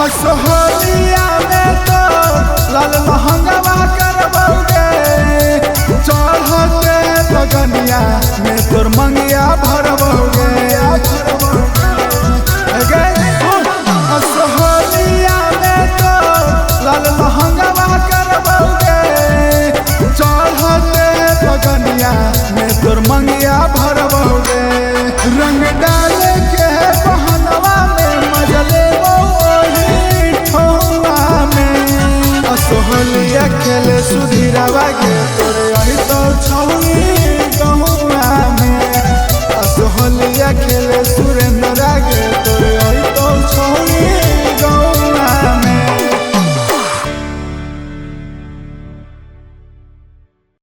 असोहलिया में तो लाल महंगवा करबोगे, चढ़ते लगनिया में तोर मंगिया भरबोगे। असोहलिया में तो लाल महंगवा करबोगे, चढ़ते लगनिया में तोर मंगिया भरबोगे। रंग डाल के बहनवा में मजले सोहलिया खेले सुधीरवा के तोरे अही तो छौनी गहुआ में। सोहलिया खेले सुर